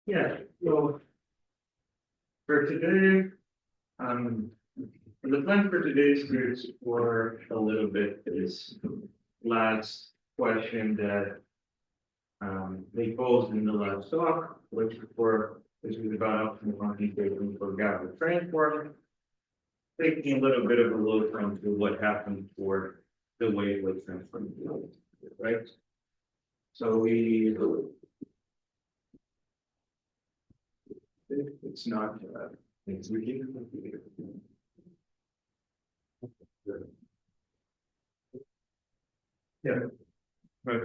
Yeah, so for today, the plan for today's group is for a little bit is last question that they posed in the last talk, which was about optimizing for gather transport, taking a little bit of a look onto what happened for the wavelet transfer, right? So it's not it's really yeah. Right.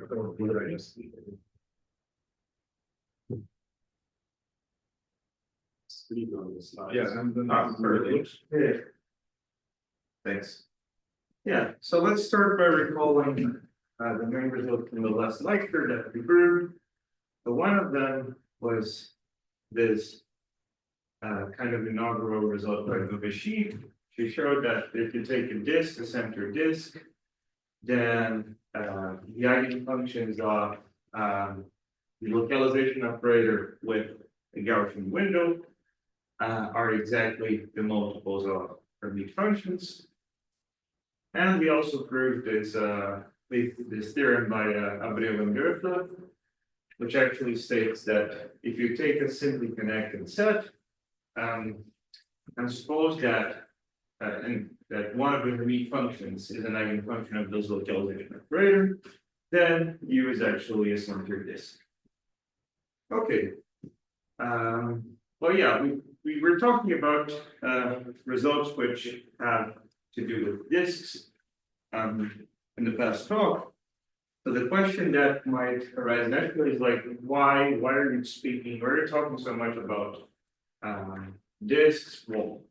Speak on the slide. Yeah, and then yeah. Thanks. Yeah, so let's start by recalling the main results from the last lecture that we proved. So one of them was this kind of inaugural result by Lubashik. She showed that if you take a disk, a center disk, then the eigenfunctions of the localization operator with a Gaussian window are exactly the multiples of these functions. And we also proved this theorem by Abreu and Dörfler, which actually states that if you take a simply connected set, and suppose that that one of the unique functions is an eigenfunction of this localization operator, then U is actually a center disk. Okay. Well, yeah, we were talking about results which have to do with disks in the past talk. So the question that might arise naturally is like, why are you speaking? Why are you talking so much about disks? Well,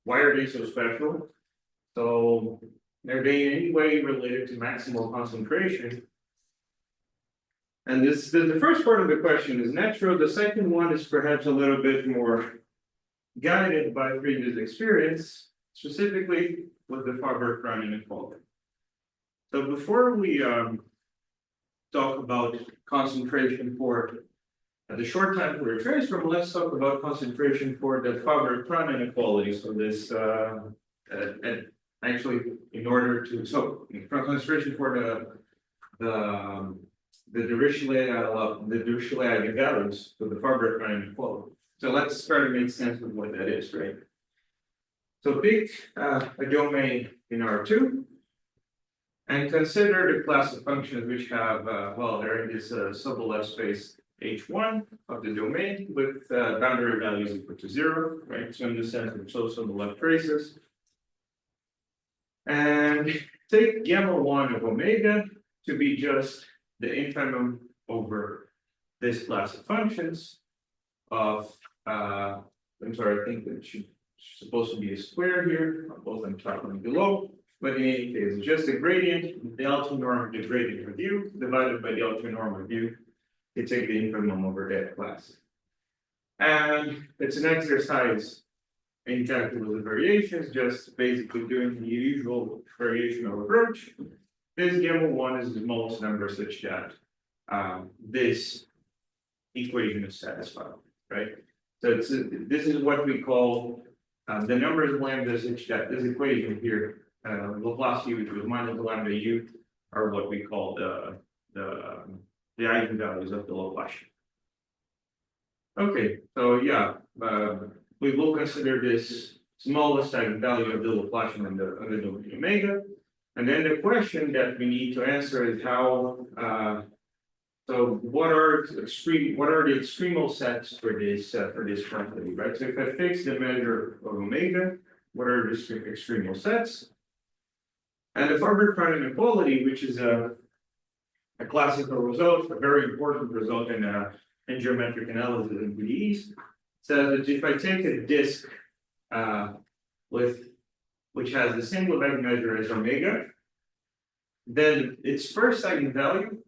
why are they so special? So are they in any way related to maximal concentration? And this the first part of the question is natural. The second one is perhaps a little bit more guided by previous experience, specifically with the Faber-Kronig inequality. So before we talk about concentration for the short time for a transform, let's talk about concentration for the Faber-Kronig inequality. So this and actually in order to concentration for the Dirichlet eigenvalues for the Faber-Kronig inequality. So let's try to make sense of what that is, right? So pick a domain in R2 and consider the class of functions which have, well, they're in this sub-left space H1 of the domain with boundary values equal to 0, right? So in the sense of so the left traces. And take gamma 1 of omega to be just the infimum over this class of functions of, I'm sorry, I think that should supposed to be a square here, both on top and below. But in any case, it's just a gradient, the alpha norm of the gradient of u divided by the alpha norm of u. You take the infimum over that class. And it's an exercise in calculus of variations, just basically doing the usual variational approach. This gamma 1 is the smallest number such that this equation is satisfied, right? So this is what we call the numbers of lambda such that this equation here, Laplace u, which was minus lambda u, are what we call the eigenvalues of the Laplacian. Okay, so yeah, we will consider this smallest eigenvalue of the Laplacian on the domain omega. And then the question that we need to answer is how, so what are the extremal sets for this quantity, right? So if I fix the measure of omega, what are the extremal sets? And the Faber-Kronig inequality, which is a classical result, a very important result in geometric analysis in PDEs, says that if I take a disk which has the same Lebesgue measure as omega, then its first eigenvalue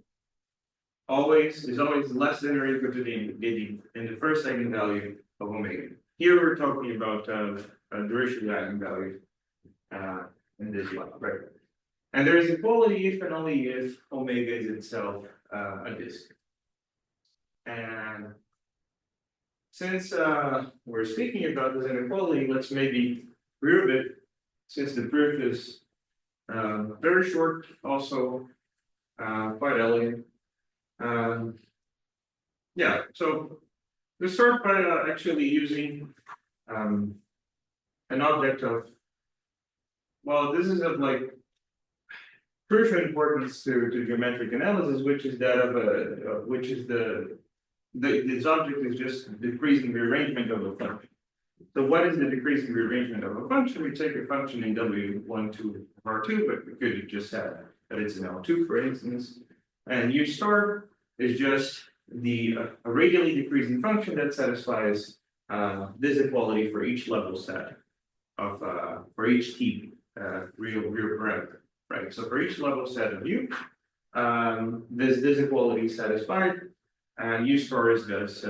is always less than or equal to the first eigenvalue of omega. Here we're talking about a Dirichlet eigenvalue in this one, right? And there is equality if and only if omega is itself a disk. And since we're speaking about this inequality, let's maybe prove it, since the proof is very short, also quite elegant. Yeah, so we start by actually using an object of, well, this is of like crucial importance to geometric analysis, which is that of which is this object is just decreasing rearrangement of a function. So what is the decreasing rearrangement of a function? We take a function in W1, 2, R2, but we could have just said that it's an L2, for instance. And U star is just the a radially decreasing function that satisfies this equality for each level set of for each t real parameter, right? So for each level set of U, this equality is satisfied, and U star is this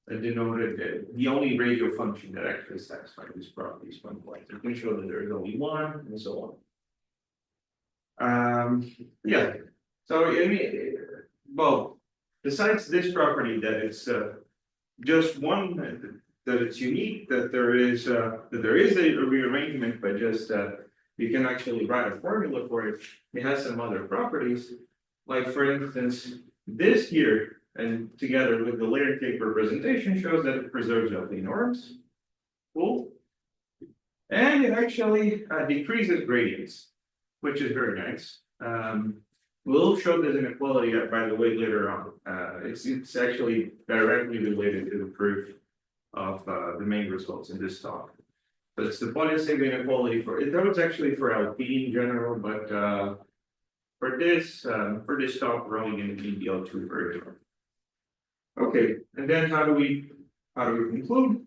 denoted the only radial function that actually satisfies these properties one point. So we can show that there is only one, and so on. Yeah. So I mean, well, besides this property that it's just one, that it's unique, that there is a rearrangement, but just you can actually write a formula for it. It has some other properties, like for instance, this here, and together with the layered cake representation, shows that it preserves Euclidean norms. Cool. And it actually decreases gradients, which is very nice. We'll show this inequality, by the way, later on. It's actually directly related to the proof of the main results in this talk. But it's the polynomial inequality for it. That was actually for LP in general, but for this talk, we're only going to need the L2 version. Okay, and then how do we conclude?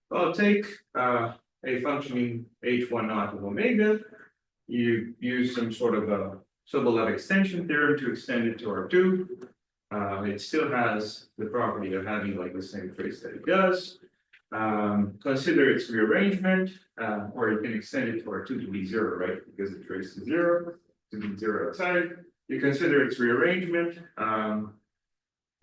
Well, take a function in H1 naught of omega. You use some sort of a Sobolev extension theorem to extend it to R2. It still has the property of having like the same trace that it does. Consider its rearrangement, or you can extend it to R2 to be 0, right? Because the trace is 0, to be 0 outside. You consider its rearrangement,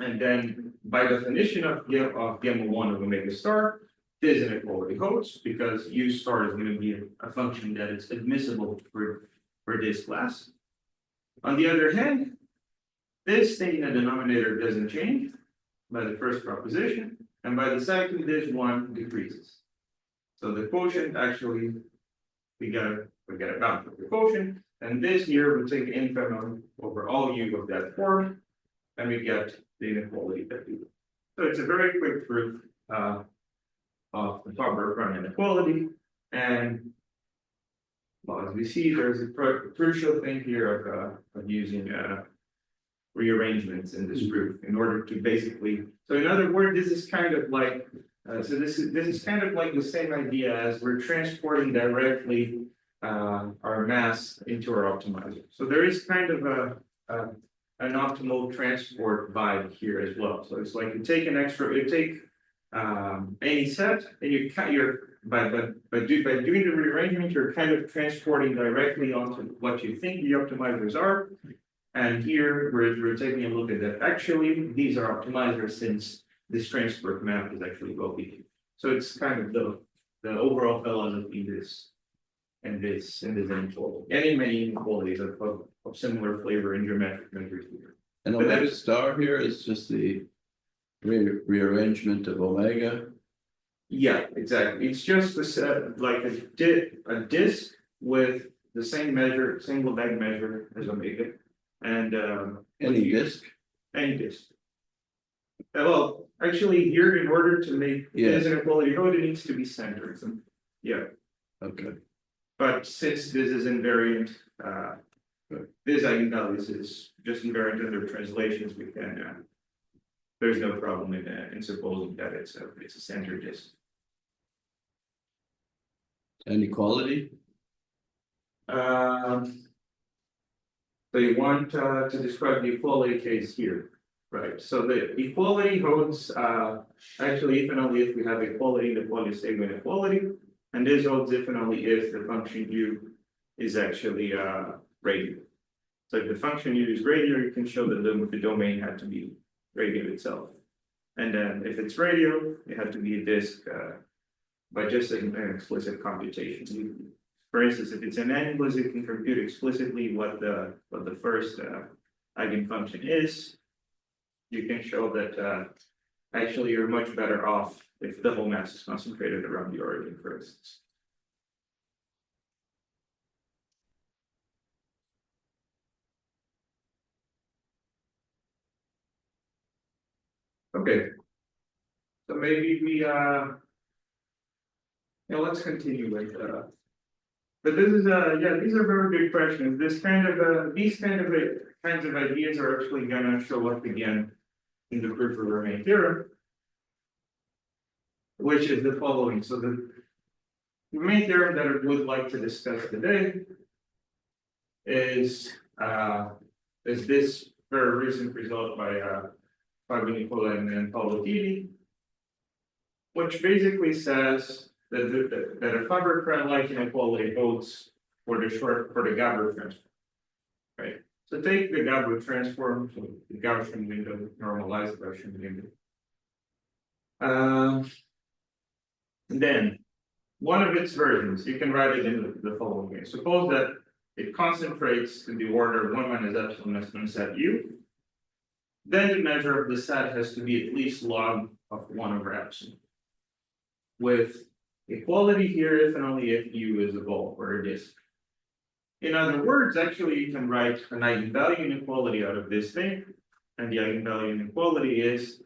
and then by definition of gamma 1 of omega star, this inequality holds because U star is going to be a function that is admissible for this class. On the other hand, this thing in the denominator doesn't change by the first proposition, and by the second, this one decreases. So the quotient actually, we get a bound for the quotient, and this here we take infimum over all U of that form, and we get the inequality that we do. So it's a very quick proof of the Faber-Brown inequality, and well, as we see, there's a crucial thing here of using rearrangements in this proof in order to basically. So in other words, this is kind of like this is kind of like the same idea as we're transporting directly our mass into our optimizer. So there is kind of an optimal transport vibe here as well. So it's like you take any set and you cut by doing the rearrangement, you're kind of transporting directly onto what you think the optimizers are. And here we're taking a look at that. Actually, these are optimizers since this transport map is actually well behaved. So it's kind of the overall philosophy in this inequality. Many inequalities of similar flavor in geometric measures here. And omega star here is just the rearrangement of omega. Yeah, exactly. It's just a set like a disk with the same measure, same Lebesgue measure as omega, and any disk. Any disk. Well, actually, here in order to make this inequality hold, it needs to be centered. So, yeah. Okay. But since this is invariant, this eigenvalue is just invariant under translations. We can. There's no problem in supposing that it's a centered disk. Inequality. So you want to describe the equality case here, right? So the equality holds actually if and only if we have equality in the polynomial inequality, and this holds if and only if the function u is actually radial. So if the function u is radial, you can show that the domain had to be radial itself. And then if it's radio, it had to be a disk by just an explicit computation. For instance, if it's an animals, you can compute explicitly what the first eigenfunction is. You can show that actually you're much better off if the whole mass is concentrated around the origin, for instance. Okay. So maybe we let's continue with but this is yeah, these are very good questions. This kind of these kinds of ideas are actually gonna show up again in the proof of Ramain theorem, which is the following. So the main theorem that I would like to discuss today is this very recent result by Nicola and Paulo Titi, which basically says that a Faber-French inequality holds for the Gabor transform, right? So take the Gabor transform, so the Gaussian window, normalized Gaussian window. Then one of its versions, you can write it in the following way. Suppose that it concentrates in the order 1 minus epsilon S1 set U. Then the measure of the set has to be at least log of 1 over epsilon. With equality here if and only if U is a ball or a disk. In other words, actually you can write an eigenvalue inequality out of this thing, and the eigenvalue inequality is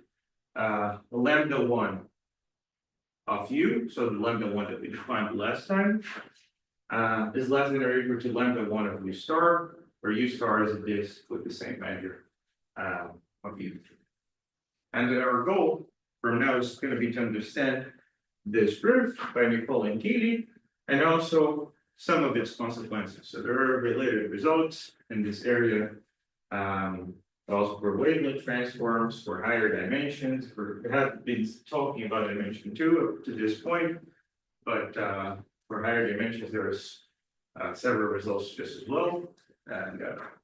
lambda 1 of U, so the lambda 1 that we defined last time, is less than or equal to lambda 1 of U star, where U star is a disk with the same measure of U. And our goal from now is going to be to understand this proof by Nicola and Keeley, and also some of its consequences. So there are related results in this area, also for wavelength transforms, for higher dimensions. We have been talking about dimension 2 up to this point, but for higher dimensions, there's several results just as well. And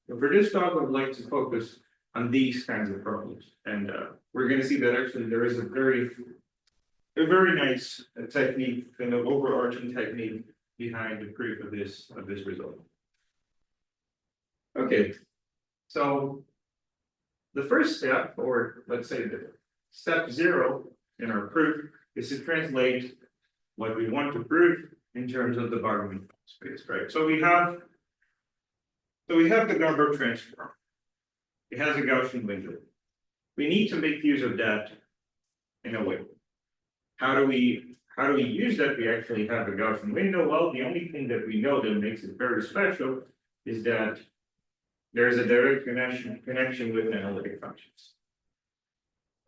for this talk, I would like to focus on these kinds of problems. And we're going to see that actually there is a very nice technique, kind of overarching technique behind the proof of this result. Okay, so the first step, or let's say the step 0 in our proof, is to translate what we want to prove in terms of the bargaining space, right? So we have the Gabor transform. It has a Gaussian window. We need to make use of that in a way. How do we use that? We actually have a Gaussian window. Well, the only thing that we know that makes it very special is that there is a direct connection with analytic functions.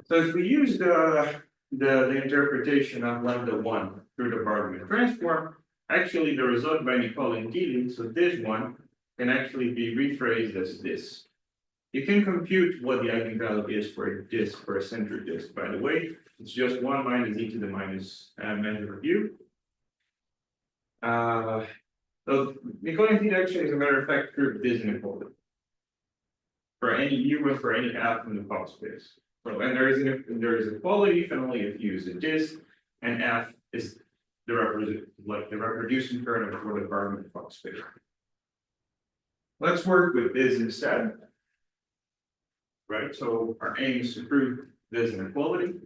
So if we use the interpretation of lambda 1 through the bargaining transform, actually the result by Nicola and Keeley, so this one can actually be rephrased as this. You can compute what the eigenvalue is for a disk, for a centered disk, by the way. It's just 1 minus e to the minus measure of U. So Nicola and Keeley actually, as a matter of fact, proved this inequality for any U and for any F in the Fock space. So, and there is equality if and only if U is a disk, and F is the reproducing kernel for the Bargaining Fock space. Let's work with this instead. Right, so our aim is to prove this inequality.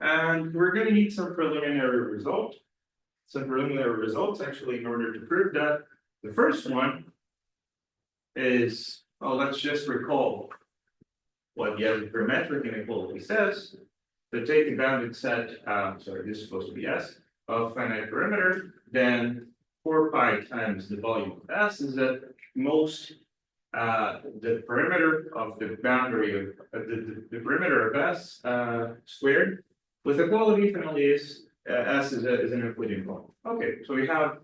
And we're going to need some preliminary results. Some preliminary results, actually, in order to prove that. The first one is, well, let's just recall what the parametric inequality says. To take a bounded set, sorry, this is supposed to be S, of finite perimeter, then 4 pi times the volume of S is that most the perimeter of the boundary of the perimeter of S squared with equality finally is S is an Euclidean point. Okay, so we have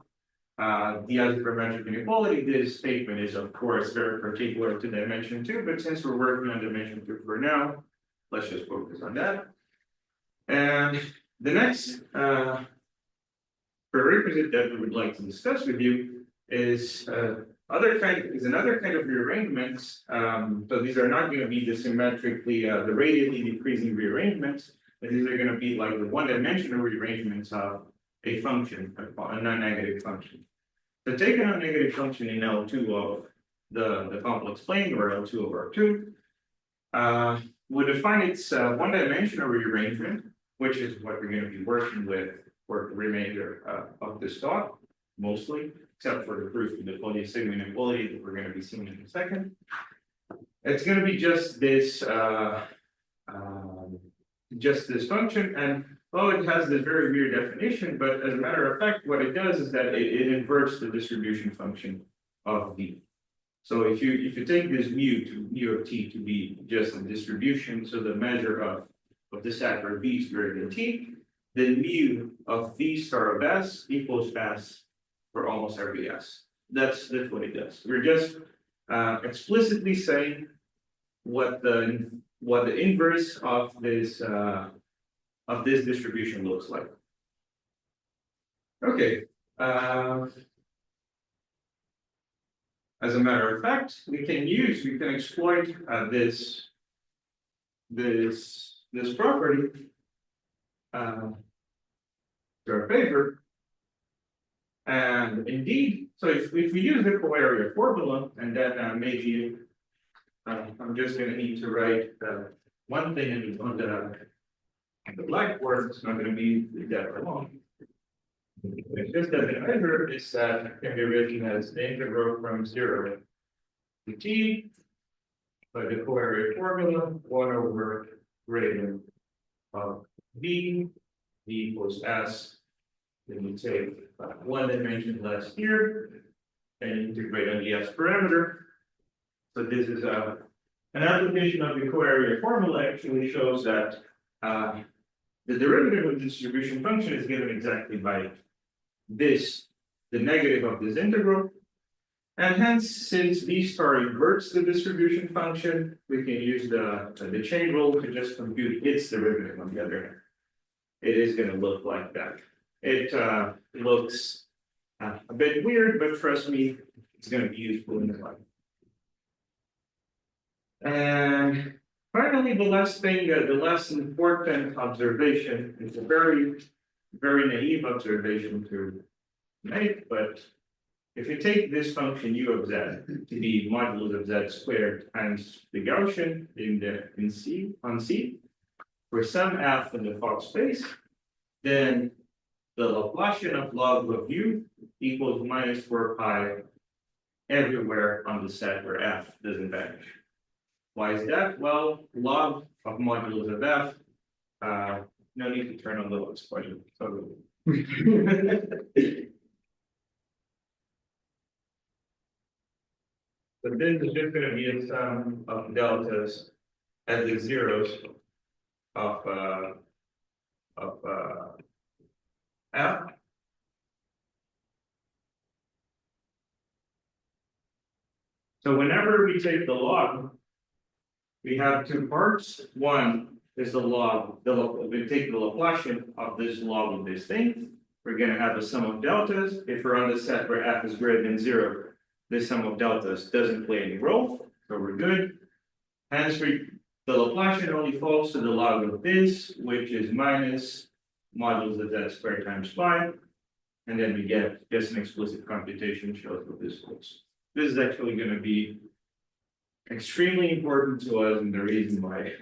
the parametric inequality. This statement is of course very particular to dimension 2, but since we're working on dimension 2 for now, let's just focus on that. And the next prerequisite that we would like to discuss with you is Another kind of rearrangements. So these are not going to be the symmetrically, the radially decreasing rearrangements, but these are going to be like the one-dimensional rearrangements of a function, a non-negative function. So take a non-negative function in L2 of the complex plane, or L2 over R2. We define its one-dimensional rearrangement, which is what we're going to be working with for the remainder of this talk, mostly, except for the proof of the polysigma inequality that we're going to be seeing in a second. It's going to be just this function, and well, it has this very weird definition, but as a matter of fact, what it does is that it inverts the distribution function of V. So if you take this mu of t to be just a distribution, so the measure of the set where V is greater than t, then mu of V star of S equals S for almost every S. That's what it does. We're just explicitly saying what the inverse of this distribution looks like. Okay. As a matter of fact, we can exploit this property to our favor. And indeed, so if we use the co-area formula, and then maybe I'm just going to need to write one thing on the blackboard. It's not going to be that long. It's just that the measure is that can be written as the integral from 0 to t by the co-area formula 1 over gradient of v equals s. Then you take one dimension less here and integrate on the s parameter. So this is an application of the co-area formula. Actually shows that the derivative of the distribution function is given exactly by this, the negative of this integral. And hence, since V star inverts the distribution function, we can use the chain rule to just compute its derivative on the other hand. It is going to look like that. It looks a bit weird, but trust me, it's going to be useful in the life. And finally, the last thing, the less important observation is a very, very naive observation to make, but if you take this function u of z to be modulus of z squared times the Gaussian on C for some f in the Fock space, then the Laplacian of log of u equals minus 4 pi everywhere on the set where f doesn't vanish. Why is that? Well, log of modulus of f, no need to turn on the log equation. So but this is just going to be a sum of deltas at the zeros of f. So whenever we take the log, we have two parts. One is the log, we take the Laplacian of this log of this thing. We're going to have a sum of deltas. If we're on the set where f is greater than 0, this sum of deltas doesn't play any role, so we're good. Hence, the Laplacian only falls to the log of this, which is minus modulus of z squared times pi, and then we get just an explicit computation shows what this looks. This is actually going to be extremely important to us, and the reason why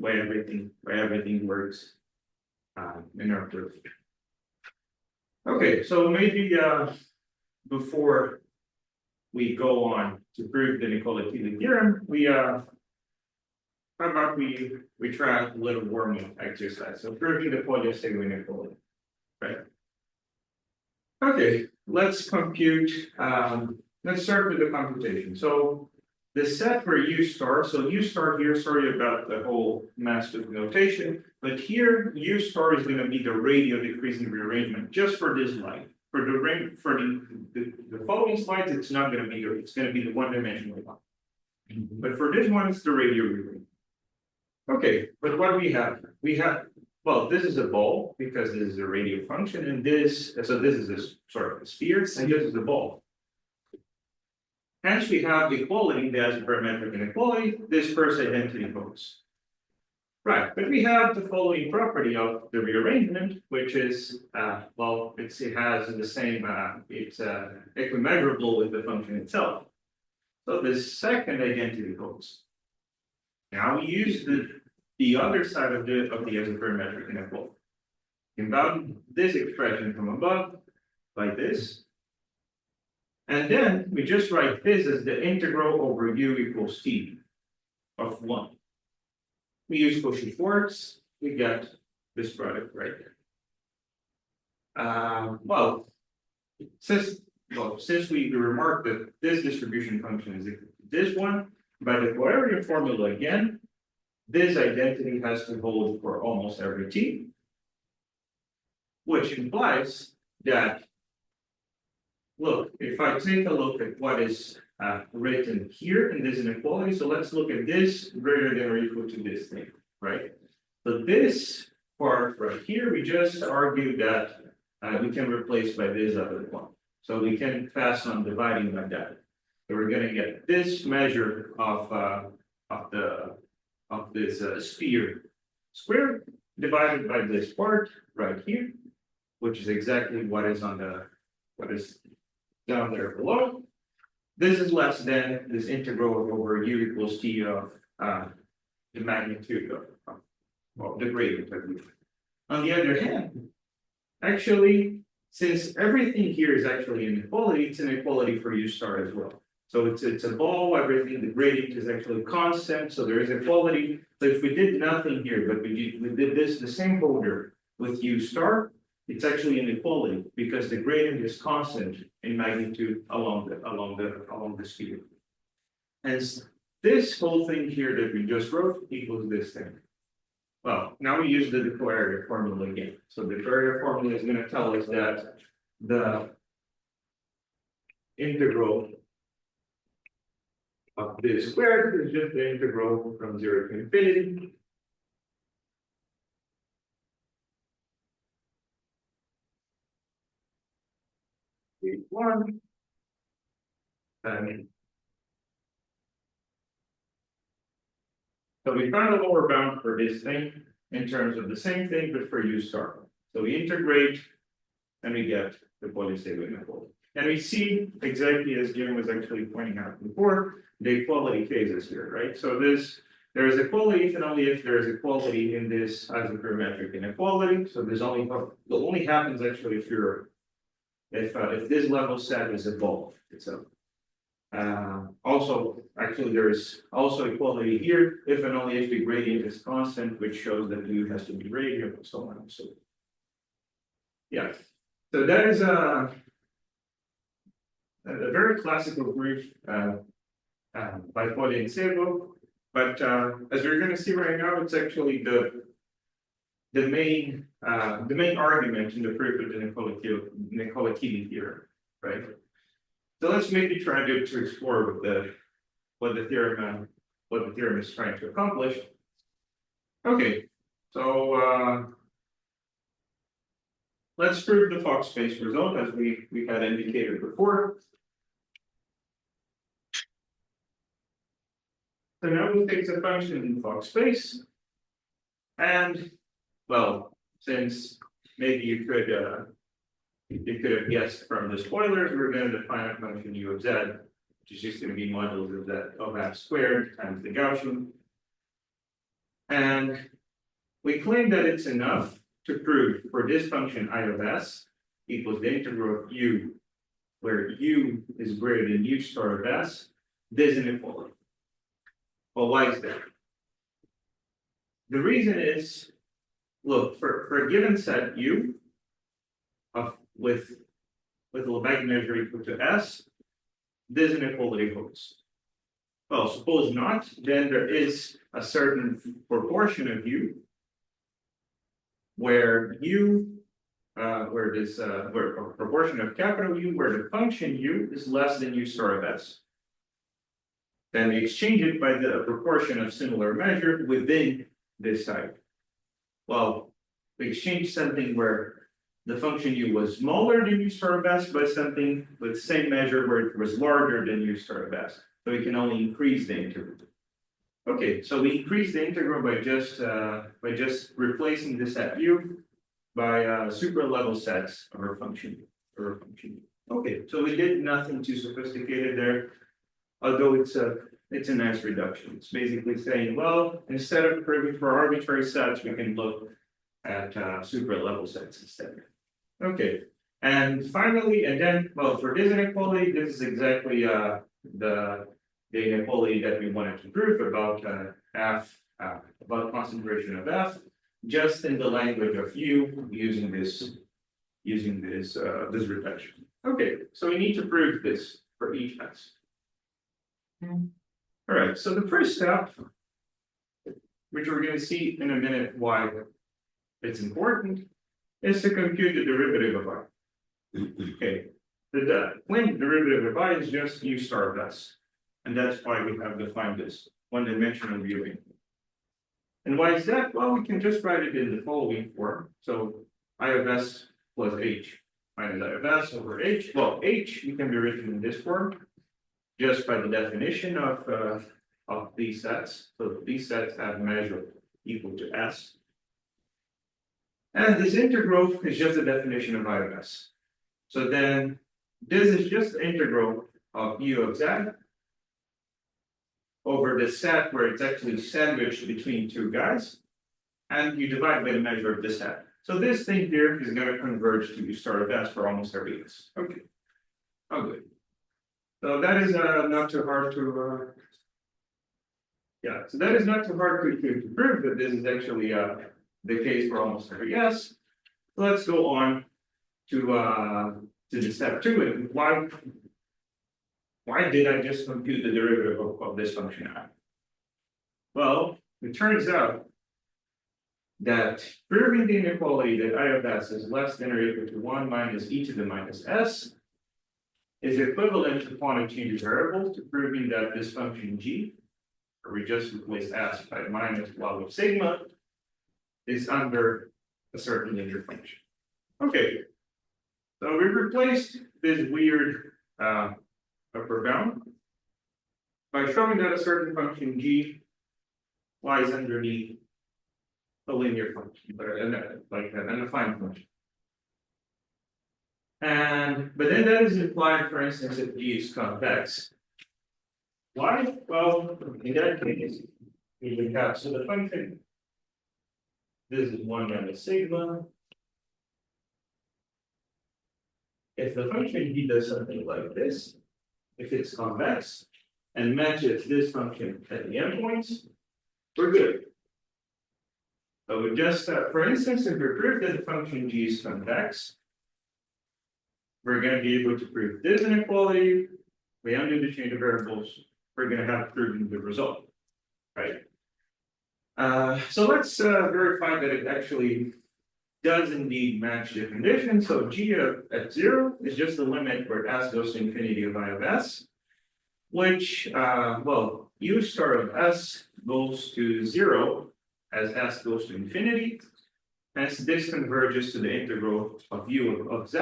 everything works in our proof. Okay, so maybe before we go on to prove the inequality theorem, how about we try a little warm-up exercise? So proving the polysigma inequality, right? Okay, let's compute. Let's start with the computation. So the set for u star. So u star here. Sorry about the whole massive notation, but here u star is going to be the radial decreasing rearrangement just for this line. For the following slides, it's not going to be here. It's going to be the one-dimensional line. But for this one, it's the radial rearrangement. Okay, but what do we have? We have, well, this is a ball because this is a radial function, and this is a sort of a sphere, and this is a ball. Hence, we have the equality, the isoperimetric inequality, this first identity holds. Right, but we have the following property of the rearrangement, which is, well, it has the same, it's equimeasurable with the function itself. So this second identity holds. Now we use the other side of the isoperimetric inequality. Inbound this expression from above, like this. And then we just write this as the integral over u equals t of 1. We use Cauchy-Schwarz, we get this product right there. Well, since we remarked that this distribution function is equal to this one, by the Poirier formula again, this identity has to hold for almost every t, which implies that, look, if I take a look at what is written here in this inequality, so let's look at this greater than or equal to this thing, right? So this part right here, we just argued that we can replace by this other one. So we can pass on dividing by that. So we're going to get this measure of this sphere squared divided by this part right here, which is exactly what is on what is down there below. This is less than this integral over u equals t of the magnitude of well, the gradient of u. On the other hand, actually, since everything here is actually an equality, it's an equality for u star as well. So it's a ball, everything, the gradient is actually constant, so there is equality. So if we did nothing here, but we did this, the same folder with u star, it's actually an equality because the gradient is constant in magnitude along the sphere. And this whole thing here that we just wrote equals this thing. Well, now we use the Poirier formula again. So the Poirier formula is going to tell us that the integral of this squared is just the integral from 0 to infinity. One. So we found a lower bound for this thing in terms of the same thing, but for u star. So we integrate and we get the Poisson inequality. And we see exactly as Jim was actually pointing out before, the equality phases here, right? So there is equality and only if there is equality in this isoperimetric inequality. So there's only happens actually if this level set is evolved itself. Also, actually, there is also equality here if and only if the gradient is constant, which shows that u has to be radial and so on and so on. Yeah, so that is a very classical proof by Pauli and Sebo, but as we're going to see right now, it's actually the main argument in the proof of the inequality theorem, right? So let's maybe try to explore what the theorem is trying to accomplish. Okay, so let's prove the Fock space result as we had indicated before. So now we'll take the function in Fock space, and well, since maybe you could have guessed from the spoilers, we're going to define a function u of z, which is just going to be modulus of z of f squared times the Gaussian. And we claim that it's enough to prove for this function I of s equals the integral of u, where u is greater than u star of s, this inequality. Well, why is that? The reason is, look, for a given set u of with Lebesgue measure equal to s, this inequality holds. Well, suppose not, then there is a certain proportion of u where where a proportion of capital U where the function u is less than u star of s. Then we exchange it by the proportion of similar measure within this type. Well, we exchange something where the function u was smaller than u star of s, but something with the same measure where it was larger than u star of s. So we can only increase the integral. Okay, so we increase the integral by just replacing the set u by super level sets of our function. Okay, so we did nothing too sophisticated there, although it's a nice reduction. It's basically saying, well, instead of proving for arbitrary sets, we can look at super level sets instead. Okay, and finally, and then, well, for this inequality, this is exactly the inequality that we wanted to prove about f about concentration of f, just in the language of u using this reduction. Okay, so we need to prove this for each s. All right, so the first step, which we're going to see in a minute why it's important, is to compute the derivative of I. Okay, the plain derivative of I is just u star of s, and that's why we have defined this one-dimensional viewing. And why is that? Well, we can just write it in the following form. So I of s plus h minus I of s over h. Well, h can be written in this form just by the definition of these sets. So these sets have measure equal to s. And this integral is just the definition of I of s. So then this is just the integral of u of z over the set where it's actually sandwiched between two guys, and you divide by the measure of the set. So this thing here is going to converge to u star of s for almost every s. Okay. Oh, good. So that is not too hard to so that is not too hard to prove that this is actually the case for almost every s. Let's go on to the step 2. And why did I just compute the derivative of this function I? Well, it turns out that proving the inequality that I of s is less than or equal to 1 minus e to the minus s is equivalent to quantity change variable to proving that this function g, where we just replace s by minus log of sigma, is under a certain linear function. Okay, so we replaced this weird upper bound by showing that a certain function g lies underneath a linear function, like an affine function. But then that is implied, for instance, if g is convex. Why? Well, in that case, we would have, so the function, this is 1 minus sigma. If the function g does something like this, if it's convex and matches this function at the endpoints, we're good. So we just, for instance, if we prove that the function g is convex, we're going to be able to prove this inequality. We undo the chain of variables. We're going to have proven the result, right? So let's verify that it actually does indeed match the condition. So g at 0 is just the limit where s goes to infinity of I of s, which, well, u star of s goes to 0 as s goes to infinity. Hence, this converges to the integral of u of z.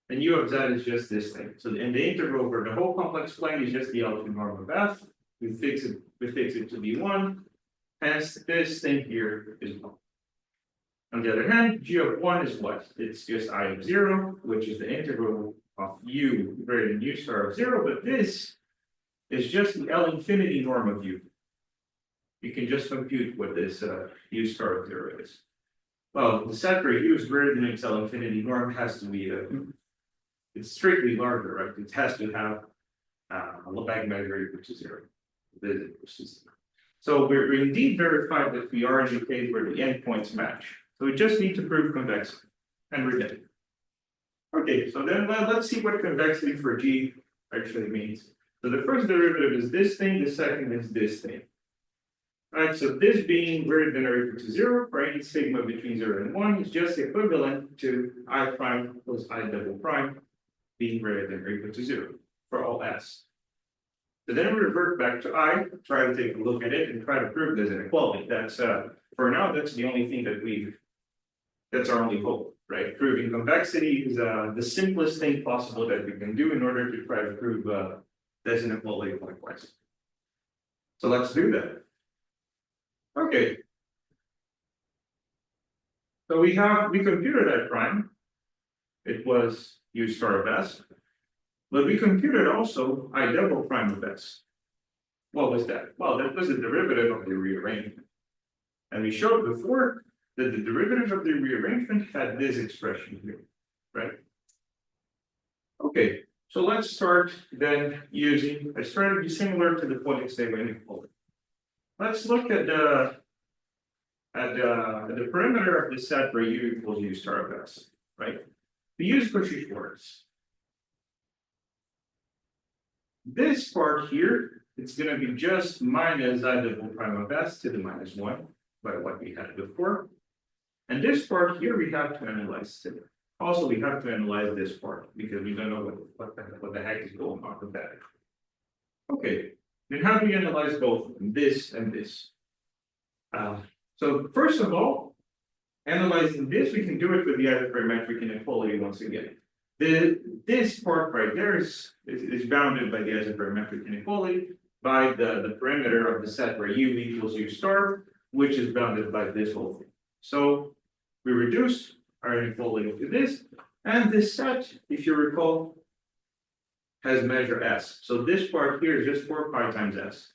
And u of z is just this thing. So in the integral over the whole complex plane is just the L2 norm of f. We fix it to be 1. Hence, this thing here is 1. On the other hand, g of 1 is what? It's just I of 0, which is the integral of u greater than u star of 0, but this is just the L infinity norm of u. You can just compute what this u star of 0 is. Well, the set where u is greater than its L infinity norm has to be it's strictly larger, right? It has to have a Lebesgue measure equal to 0. So we're indeed verified that we are in the case where the endpoints match. So we just need to prove convexity, and we're done. Okay, so then let's see what convexity for g actually means. So the first derivative is this thing, the second is this thing. All right, so this being greater than or equal to 0 for any sigma between 0 and 1 is just equivalent to I prime plus I double prime being greater than or equal to 0 for all s. So then we revert back to I, try to take a look at it and try to prove this inequality. That's for now, that's the only thing that That's our only hope, right? Proving convexity is the simplest thing possible that we can do in order to try to prove this inequality likewise. So let's do that. Okay. So we computed that prime. It was u star of s. But we computed also I double prime of s. What was that? Well, that was the derivative of the rearrangement. And we showed before that the derivative of the rearrangement had this expression here, right? Okay, so let's start then using a strategy similar to the point stable inequality. Let's look at the perimeter of the set where u equals u star of s, right? We use Cauchy force. This part here, it's going to be just minus I double prime of s to the minus 1 by what we had before. And this part here we have to analyze too. Also, we have to analyze this part because we don't know what the heck is going on with that. Okay, then how do we analyze both this and this? So first of all, analyzing this, we can do it with the isoperimetric inequality once again. This part right there is bounded by the isoperimetric inequality by the perimeter of the set where u equals u star, which is bounded by this whole thing. So we reduce our inequality to this, and this set, if you recall, has measure s. So this part here is just 4 pi times s,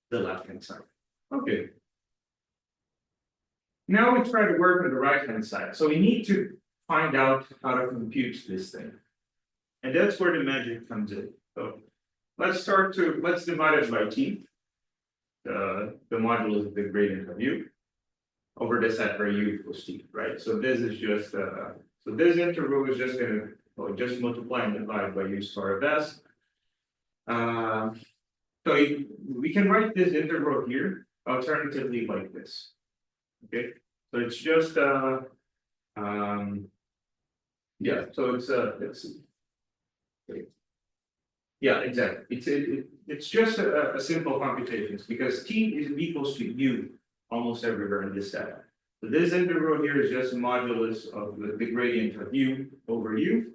the left-hand side. Okay. Now we try to work on the right-hand side. So we need to find out how to compute this thing. And that's where the magic comes in. So let's divide it by t. The modulus of the gradient of u over the set where u equals t, right? So this is just so this interval is just going to just multiply and divide by u star of s. So we can write this integral here alternatively like this. Okay, so it's just yeah, so it's yeah, exactly. It's just a simple computation because t is equals to u almost everywhere in this set. So this integral here is just a modulus of the gradient of u over u,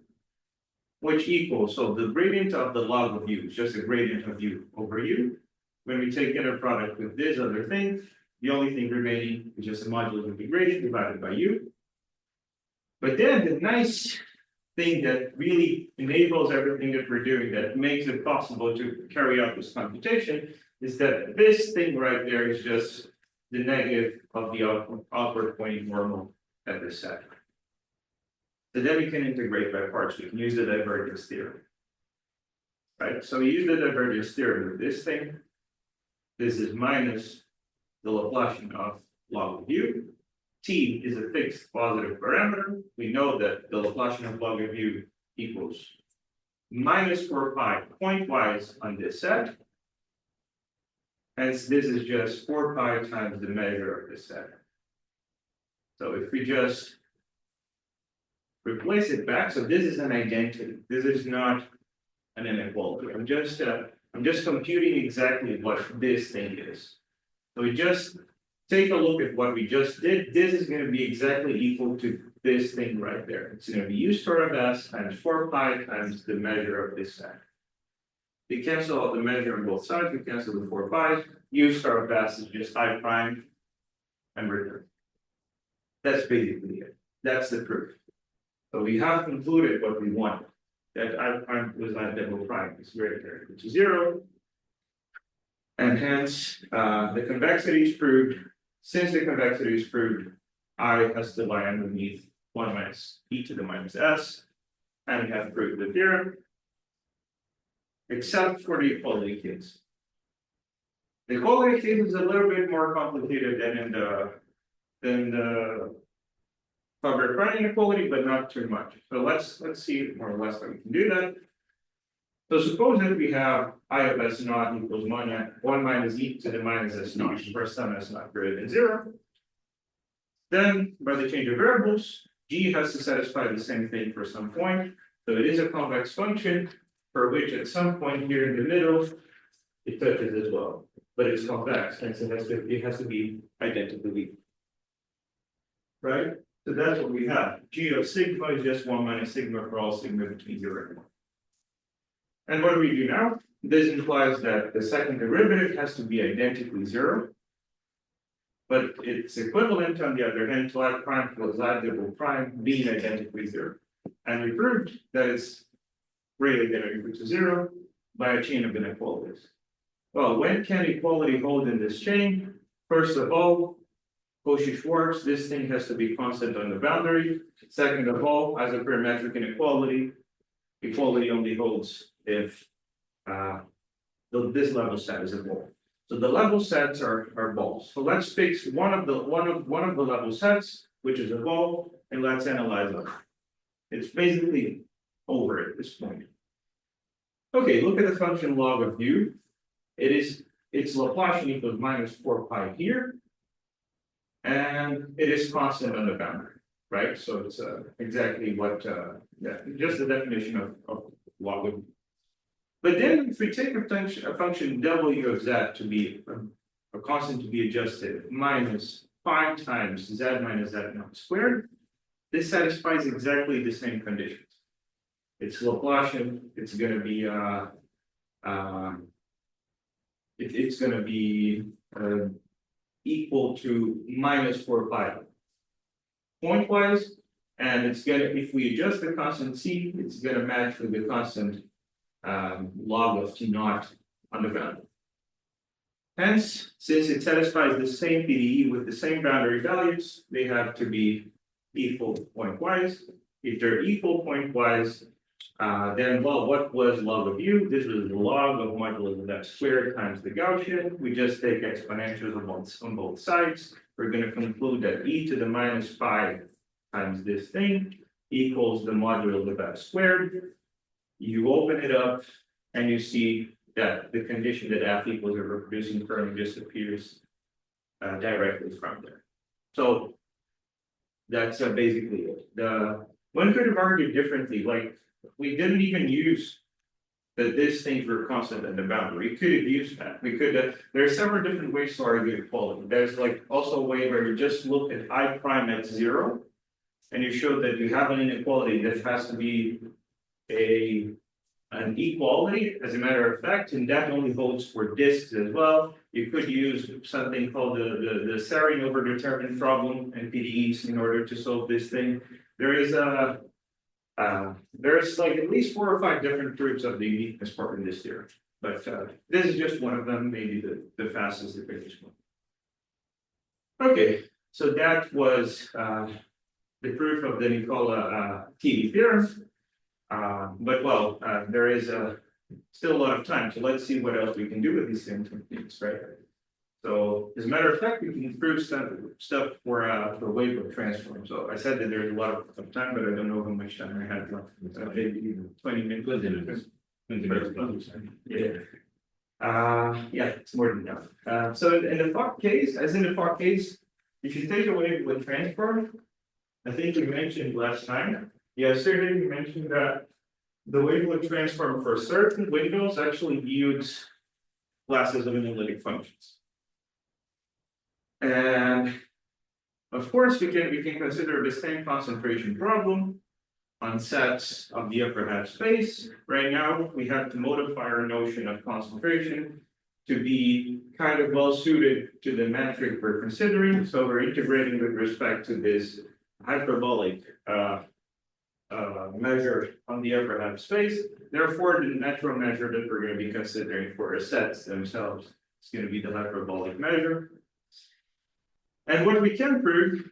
which equals, so the gradient of the log of u is just a gradient of u over u. When we take inner product with this other thing, the only thing remaining is just a modulus of the gradient divided by u. But then the nice thing that really enables everything that we're doing, that makes it possible to carry out this computation, is that this thing right there is just the negative of the outward pointing normal at this set. So then we can integrate by parts. We can use the divergence theorem. Right? So we use the divergence theorem with this thing. This is minus the Laplacian of log of u. T is a fixed positive parameter. We know that the Laplacian of log of u equals minus 4 pi pointwise on this set. Hence, this is just 4 pi times the measure of this set. So if we just replace it back, so this is an identity. This is not an inequality. I'm just computing exactly what this thing is. So we just take a look at what we just did. This is going to be exactly equal to this thing right there. It's going to be u star of s times 4 pi times the measure of this set. We cancel out the measure on both sides. We cancel the 4 pi. U star of s is just I prime and return. That's basically it. That's the proof. So we have concluded what we wanted. That I prime was I double prime is greater than or equal to 0. And hence, the convexity is proved. Since the convexity is proved, I has to lie underneath 1 minus e to the minus s. And we have proved the theorem. Except for the equality case. The equality case is a little bit more complicated than the Faber-Crane inequality, but not too much. So let's see more or less how we can do that. So suppose that we have I of s naught equals 1 minus e to the minus s naught for some s naught greater than 0. Then by the change of variables, g has to satisfy the same thing for some point. So it is a convex function for which at some point here in the middle, it touches as well. But it's convex, hence it has to be identically equal. Right? So that's what we have. G of sigma is just 1 minus sigma for all sigma between 0 and 1. And what do we do now? This implies that the second derivative has to be identically 0. But it's equivalent, on the other hand, to I prime plus I double prime being identically 0. And we proved that it's greater than or equal to 0 by a chain of inequalities. Well, when can equality hold in this chain? First of all, Cauchy-Schwarz, this thing has to be constant on the boundary. Second of all, as a parametric inequality, equality only holds if this level set is a ball. So the level sets are balls. So let's fix one of the level sets, which is a ball, and let's analyze it. It's basically over at this point. Okay, look at the function log of u. It's Laplacian equals minus 4 pi here, and it is constant on the boundary, right? So it's exactly what just the definition of log of u. But then if we take a function w of z to be a constant to be adjusted minus 5 times z minus z naught squared, this satisfies exactly the same conditions. It's Laplacian, it's going to be it's going to be equal to minus 4 pi pointwise, and it's going to, if we adjust the constant c, it's going to match with the constant log of t naught on the boundary. Hence, since it satisfies the same PDE with the same boundary values, they have to be equal pointwise. If they're equal pointwise, then, well, what was log of u? This was the log of modulus of x squared times the Gaussian. We just take exponentials on both sides. We're going to conclude that e to the minus 5 times this thing equals the modulus of x squared. You open it up and you see that the condition that f equals a reproducing term just appears directly from there. So that's basically it. One could have argued differently, like we didn't even use that these things were constant at the boundary. We could have used that. We could. There are several different ways to argue equality. There's like also a way where you just look at I prime at 0, and you show that you have an inequality that has to be an equality as a matter of fact, and that only holds for disks as well. You could use something called the Serine overdetermined problem and PDEs in order to solve this thing. There's like at least 4 or 5 different proofs of the uniqueness part in this theorem, but this is just one of them, maybe the fastest, the quickest one. Okay, so that was the proof of the Nicola TD theorem. But well, there is still a lot of time, so let's see what else we can do with these same techniques, right? So, as a matter of fact, we can prove stuff for wavelet transform. So I said that there's a lot of time, but I don't know how much time I have left. Maybe 20 minutes. Yeah, it's more than enough. So in the Fock case, if you take a wavelet transform, I think we mentioned last time. Yesterday, we mentioned that the wavelet transform for certain windows actually yields classes of analytic functions. And of course, we can consider the same concentration problem on sets of the upper half space. Right now, we have to modify our notion of concentration to be kind of well suited to the metric we're considering. So we're integrating with respect to this hyperbolic measure on the upper half space. Therefore, the natural measure that we're going to be considering for our sets themselves is going to be the hyperbolic measure. And what we can prove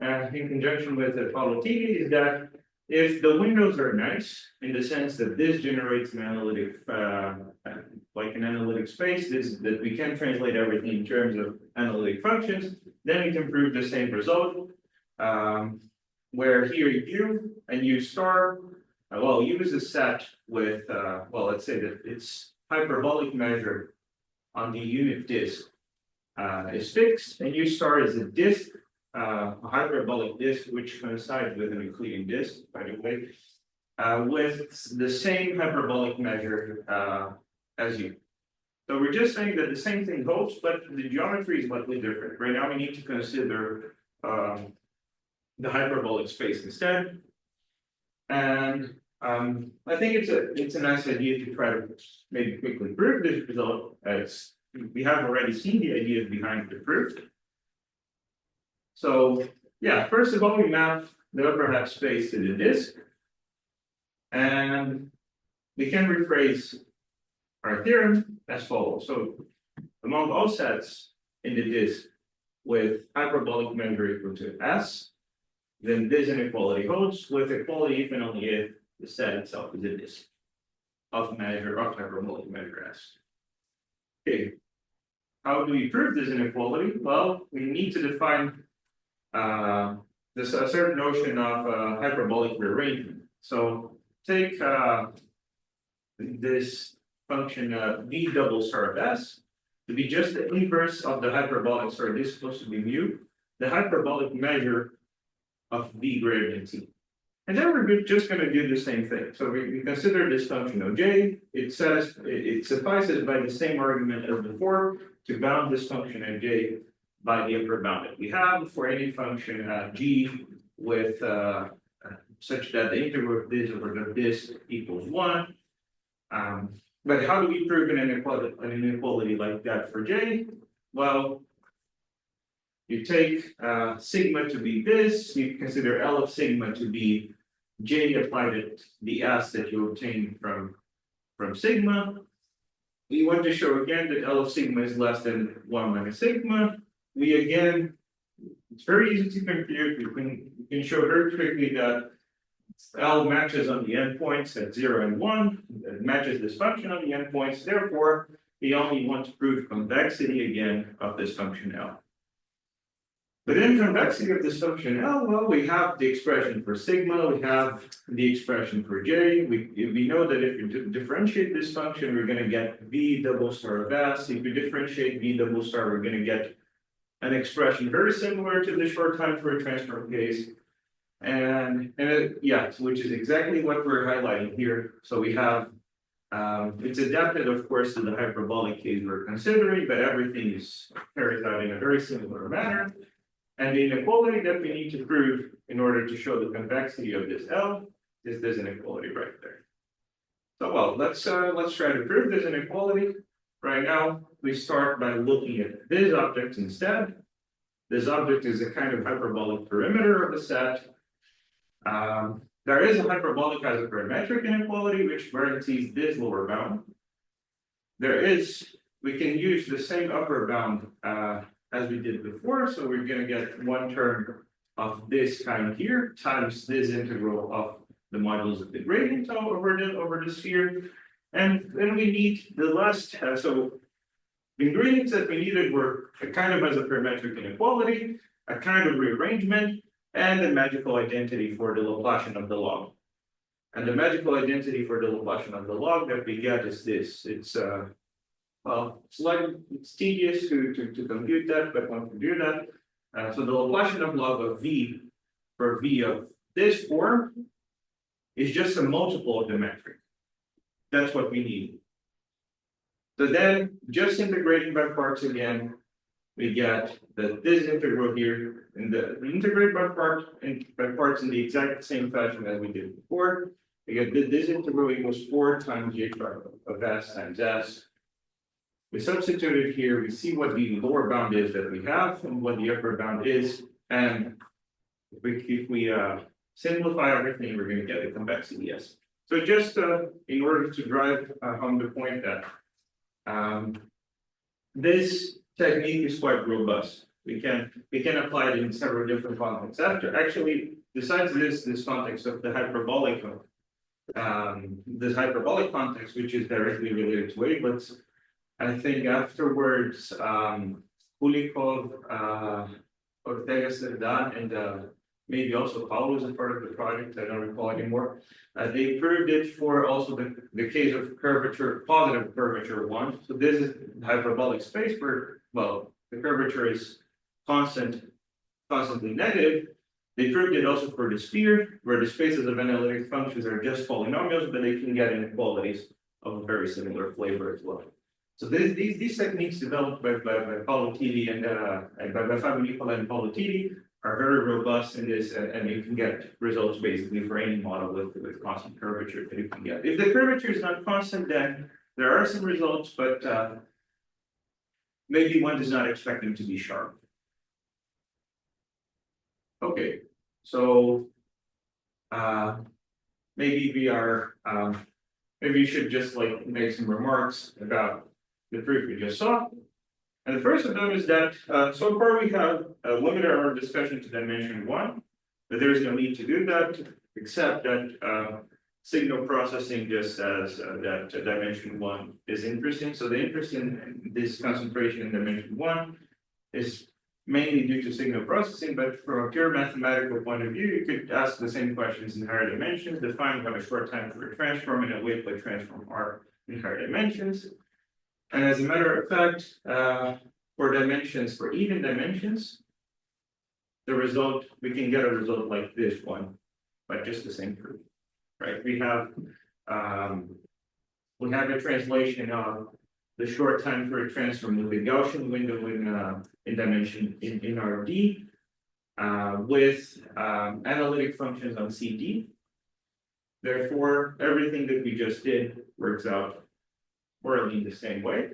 in conjunction with the Apollo TV is that if the windows are nice, in the sense that this generates an analytic, like an analytic space, that we can translate everything in terms of analytic functions, then we can prove the same result. Where here U and U star, well, U is a set with, well, let's say that its hyperbolic measure on the unit disk is fixed, and U star is a disk, a hyperbolic disk, which coincides with an Euclidean disk, by the way, with the same hyperbolic measure as U. So we're just saying that the same thing holds, but the geometry is slightly different. Right now, we need to consider the hyperbolic space instead. And I think it's a nice idea to try to maybe quickly prove this result, as we have already seen the ideas behind the proof. So yeah, first of all, we map the upper half space to the disk, and we can rephrase our theorem as follows. So among all sets in the disk with hyperbolic measure equal to S, then this inequality holds with equality if and only if the set itself is a disk of hyperbolic measure S. Okay, how do we prove this inequality? Well, we need to define this a certain notion of hyperbolic rearrangement. So take this function v double star of S to be just the inverse of the hyperbolic, sorry, this is supposed to be mu, the hyperbolic measure of v greater than t. And then we're just going to do the same thing. So we consider this function of j. It suffices by the same argument as before to bound this function of j by the upper bound that we have for any function g with such that the integral of this over this equals 1. But how do we prove an inequality like that for j? Well, you take sigma to be this, you consider L of sigma to be j applied at the S that you obtain from sigma. We want to show again that L of sigma is less than 1 minus sigma. We again, it's very easy to compute. We can show very quickly that L matches on the endpoints at 0 and 1. It matches this function on the endpoints. Therefore, we only want to prove convexity again of this function L. But in convexity of this function L, well, we have the expression for sigma, we have the expression for j. We know that if you differentiate this function, we're going to get v double star of S. If you differentiate v double star, we're going to get an expression very similar to the short time Fourier transform case. Which is exactly what we're highlighting here. So we have, it's adapted, of course, to the hyperbolic case we're considering, but everything is carried out in a very similar manner. And the inequality that we need to prove in order to show the convexity of this L is this inequality right there. So well, let's try to prove this inequality. Right now, we start by looking at this object instead. This object is a kind of hyperbolic perimeter of the set. There is a hyperbolic isoperimetric inequality which guarantees this lower bound. We can use the same upper bound as we did before, so we're going to get one term of this kind here times this integral of the modulus of the gradient over the sphere, and then we need the last. So the ingredients that we needed were a kind of isoperimetric inequality, a kind of rearrangement, and a magical identity for the Laplacian of the log. And the magical identity for the Laplacian of the log that we get is this. It's it's tedious to compute that, but once we do that, so the Laplacian of log of v for v of this form is just a multiple of the metric. That's what we need. So then, just integrating by parts again, we get that this integral here, and we integrate by parts in the exact same fashion as we did before. We get this integral equals 4 times j of S times S. We substitute it here, we see what the lower bound is that we have and what the upper bound is. And if we simplify everything, we're going to get the convexity S. So just in order to drive home the point that this technique is quite robust. We can apply it in several different contexts. Besides this context of the hyperbolic context, which is directly related to wavelets, I think afterwards, Kulikov, Ortega Cerdan, and maybe also Paulo is a part of the project, I don't recall anymore. They proved it for also the case of curvature, positive curvature 1. So this is hyperbolic space where, well, the curvature is constantly negative. They proved it also for the sphere, where the spaces of analytic functions are just polynomials, but they can get inequalities of a very similar flavor as well. So these techniques developed by Paulo Titi and by Fabio Nicola and Paulo Titi are very robust in this, and you can get results basically for any model with constant curvature that you can get. If the curvature is not constant, then there are some results, but maybe one does not expect them to be sharp. Okay, so maybe we are maybe you should just like make some remarks about the proof we just saw. And the first of them is that so far we have limited our discussion to dimension one, but there is no need to do that, except that signal processing just says that dimension one is interesting. So the interest in this concentration in dimension one is mainly due to signal processing, but from a pure mathematical point of view, you could ask the same questions in higher dimensions, define what a short time for a transform and a wavelet transform are in higher dimensions. And as a matter of fact, for dimensions, for even dimensions, the result, we can get a result like this one, but just the same proof, right? We have a translation of the short time for a transform with the Gaussian window in dimension in RD with analytic functions on CD. Therefore, everything that we just did works out more or less the same way.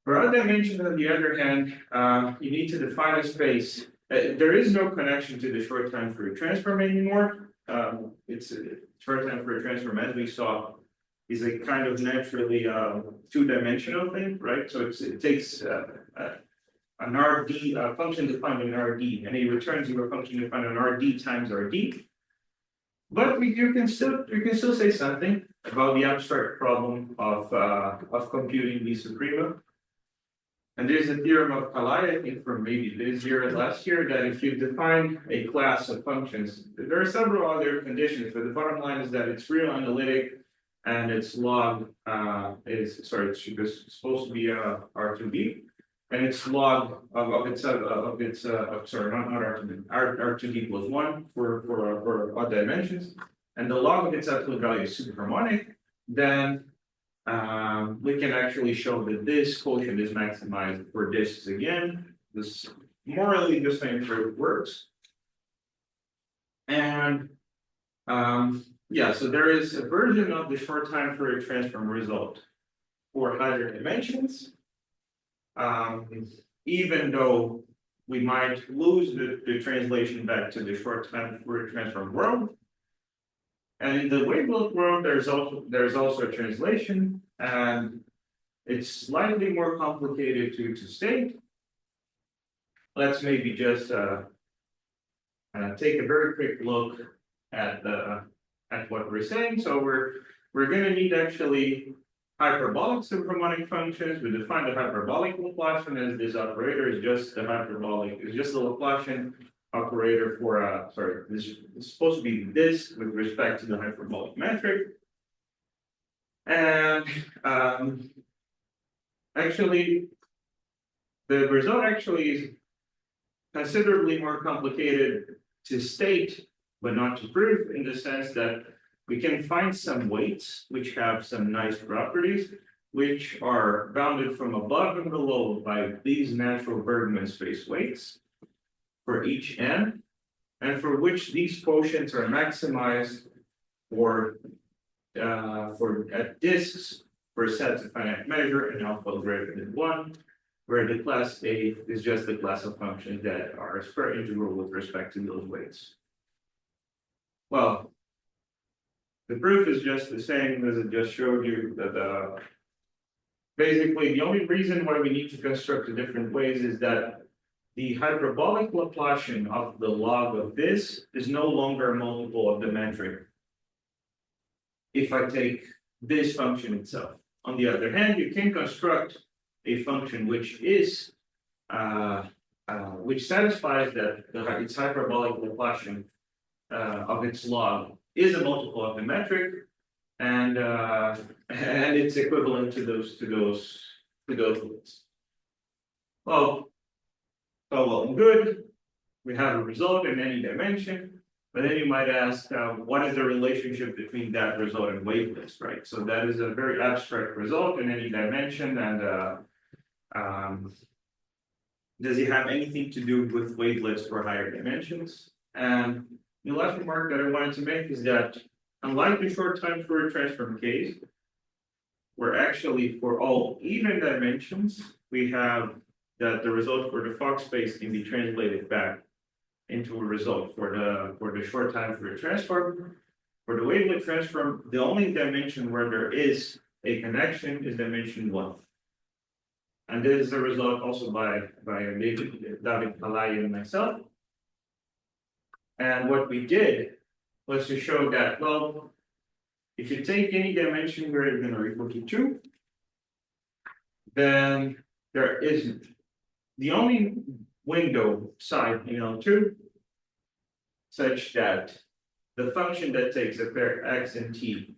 For other dimensions, on the other hand, you need to define a space. There is no connection to the short time for a transform anymore. It's a short time for a transform, as we saw, is a kind of naturally two-dimensional thing, right? So it takes an RD function defined in RD, and it returns you a function defined in RD times RD. But you can still say something about the abstract problem of computing the suprema. And there's a theorem of Kalai, I think from maybe this year or last year, that if you define a class of functions, there are several other conditions, but the bottom line is that it's real analytic and its log it's supposed to be R2B, and its log of its not R2B, R2B equals 1 for odd dimensions, and the log of its absolute value is superharmonic, then we can actually show that this quotient is maximized for disks again. This morally the same proof works. And yeah, so there is a version of the short time Fourier transform result for higher dimensions. Even though we might lose the translation back to the short time Fourier transform world. And in the wavelet world, there's also a translation, and it's slightly more complicated to state. Let's maybe just take a very quick look at what we're saying. So we're going to need actually hyperbolic superharmonic functions. We define the hyperbolic Laplacian as this operator is just the Laplacian operator for this is supposed to be this with respect to the hyperbolic metric. And actually the result actually is considerably more complicated to state but not to prove, in the sense that we can find some weights which have some nice properties which are bounded from above and below by these natural Bergman space weights for each n, and for which these quotients are maximized for at disks for sets of finite measure and alpha greater than 1, where the class A is just the class of functions that are square integral with respect to those weights. Well, the proof is just the same as it just showed you, that basically the only reason why we need to construct it different ways is that the hyperbolic Laplacian of the log of this is no longer a multiple of the metric if I take this function itself. On the other hand, you can construct a function which is which satisfies that its hyperbolic Laplacian of its log is a multiple of the metric, and it's equivalent to those weights. Well, all well and good. We have a result in any dimension, but then you might ask, what is the relationship between that result and wavelets, right? So that is a very abstract result in any dimension, and does it have anything to do with wavelets for higher dimensions? And the last remark that I wanted to make is that unlike the short time Fourier transform case, where actually for all even dimensions, we have that the result for the Fock space can be translated back into a result for the short time Fourier transform. For the wavelet transform, the only dimension where there is a connection is dimension 1. And this is a result also by David Alai and myself. And what we did was to show that, well, if you take any dimension greater than or equal to 2, then there isn't. The only window side in L2 such that the function that takes a pair x and t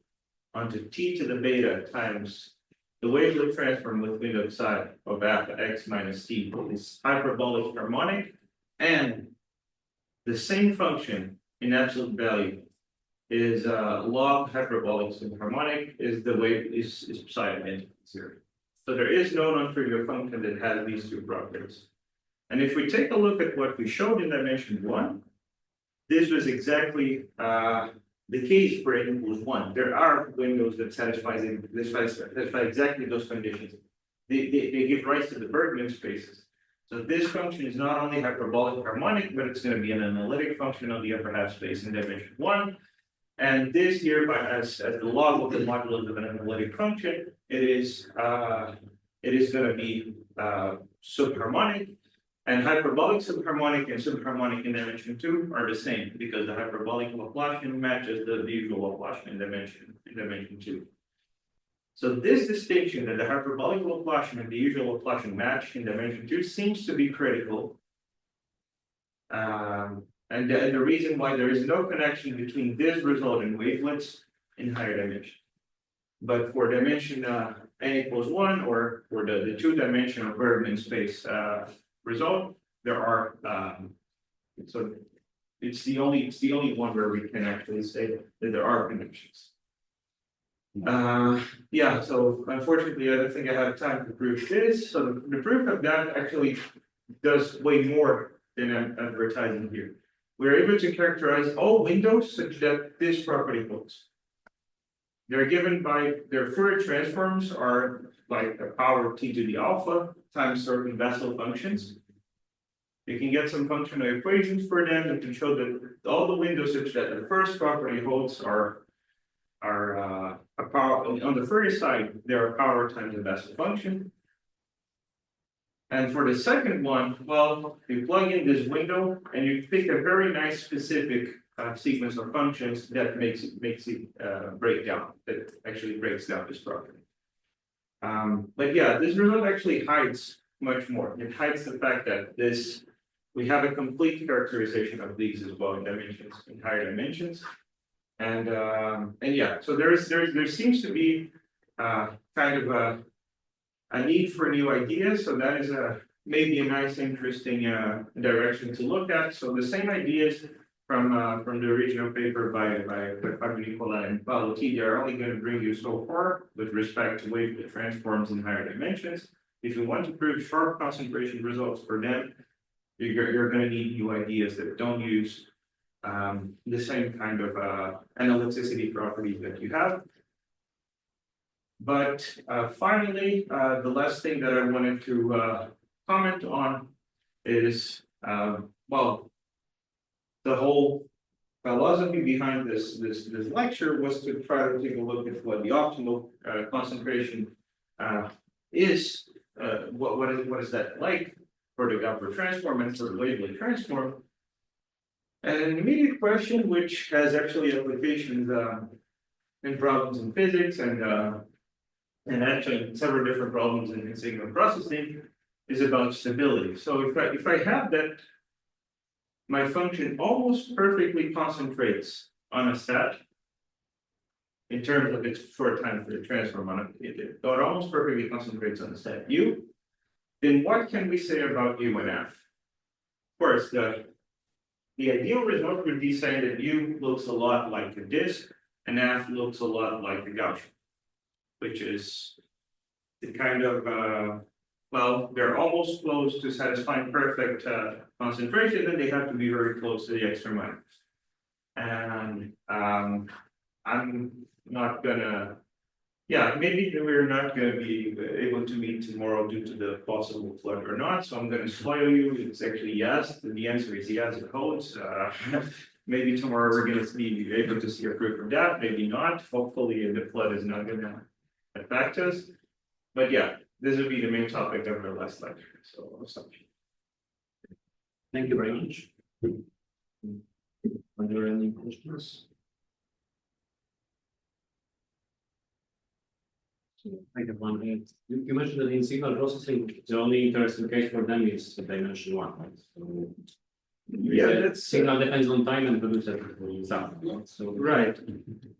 onto t to the beta times the wavelet transform with window side of alpha x minus t is hyperbolic harmonic, and the same function in absolute value is log hyperbolic subharmonic is the wave is psi of 0. So there is no non-trivial function that has these two properties. And if we take a look at what we showed in dimension 1, this was exactly the case for n equals 1. There are windows that satisfy exactly those conditions. They give rise to the Bergman spaces. So this function is not only hyperbolic harmonic, but it's going to be an analytic function of the upper half space in dimension 1. And this here, as the log of the modulus of an analytic function, it is going to be subharmonic. And hyperbolic subharmonic and subharmonic in dimension 2 are the same because the hyperbolic Laplacian matches the usual Laplacian in dimension 2. So this distinction that the hyperbolic Laplacian and the usual Laplacian match in dimension 2 seems to be critical. And the reason why there is no connection between this result and wavelets in higher dimension. But for dimension n equals 1 or for the two-dimensional Bergman space result, there are so it's the only one where we can actually say that there are connections. Yeah, so unfortunately I don't think I have time to prove this. So the proof of that actually does way more than I'm advertising here. We're able to characterize all windows such that this property holds. They're given by their Fourier transforms are like a power of t to the alpha times certain Bessel functions. You can get some functional equations for them that can show that all the windows such that the first property holds are a power on the Fourier side, they're a power times the Bessel function. And for the second one, well, you plug in this window and you pick a very nice specific sequence of functions that makes it break down, that actually breaks down this property. But yeah, this result actually hides much more. It hides the fact that we have a complete characterization of these as well in dimensions, in higher dimensions. And yeah, so there seems to be kind of a need for new ideas. So that is maybe a nice, interesting direction to look at. So the same ideas from the original paper by Fabio Nicola and Paolo T, they are only going to bring you so far with respect to wavelet transforms in higher dimensions. If you want to prove sharp concentration results for them, you're going to need new ideas that don't use the same kind of analyticity properties that you have. But finally, the last thing that I wanted to comment on is, well, the whole philosophy behind this lecture was to try to take a look at what the optimal concentration is. What is that like for the upper transform and for the wavelet transform? And an immediate question, which has actually applications in problems in physics and actually several different problems in signal processing, is about stability. So if I have that, my function almost perfectly concentrates on a set in terms of its short time for the transform on it almost perfectly concentrates on the set U, then what can we say about U and F? Of course, the ideal result would be saying that U looks a lot like a disk and F looks a lot like a Gaussian, which is the kind of well, they're almost close to satisfying perfect concentration, then they have to be very close to the extra minor. And I'm not gonna, yeah, maybe we're not gonna be able to meet tomorrow due to the possible flood or not, so I'm gonna spoil you. It's actually yes, the answer is yes, it holds. Maybe tomorrow we're gonna be able to see a proof of that, maybe not. Hopefully the flood is not gonna affect us. But yeah, this would be the main topic of our last lecture, so I'll stop you. Thank you very much. Are there any questions? I have one. You mentioned that in signal processing, the only interesting case for them is dimension one, right? So Yeah, that's signal depends on time and produces something, right? So right.